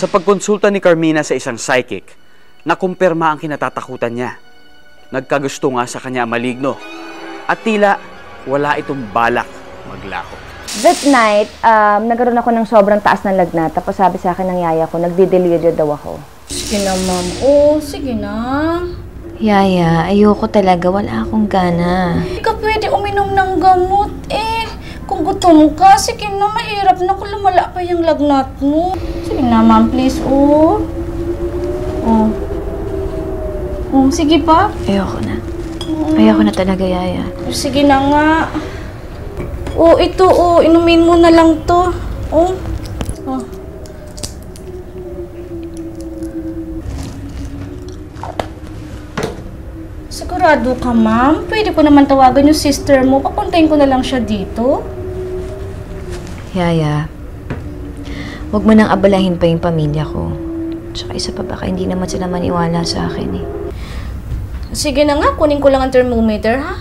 Sa pagkonsulta ni Carmina sa isang psychic, nakumpirma ang kinatatakutan niya. Nagkagusto nga sa kanya maligno at tila wala itong balak maglako. That night, nagkaroon ako ng sobrang taas ng lagnat. Tapos sabi sa akin ng yaya ko, nagdi-deliryo daw ako. Sige na, ma'am. Oo, sige na. Yaya, ayoko talaga. Wala akong gana. Hindi ka pwede uminom ng gamot eh. Kung gutom ka, sige na, mahirap na kung lumala pa yung lagnat mo. Sige na, ma'am, please. Oo. Oh. Oh, sige pa. Ayoko na. Ayoko na talaga, yaya. Sige na nga. Oh, ito, oh. Inumin mo na lang to. Oh. Oh. Sigurado ka, ma'am? Pwede ko naman tawagan yung sister mo. Papuntahin ko na lang siya dito. Yaya, huwag mo nang abalahin pa yung pamilya ko. Tsaka isa pa baka hindi naman sila maniwala sa akin eh. Sige na nga, kunin ko lang ang thermometer, ha?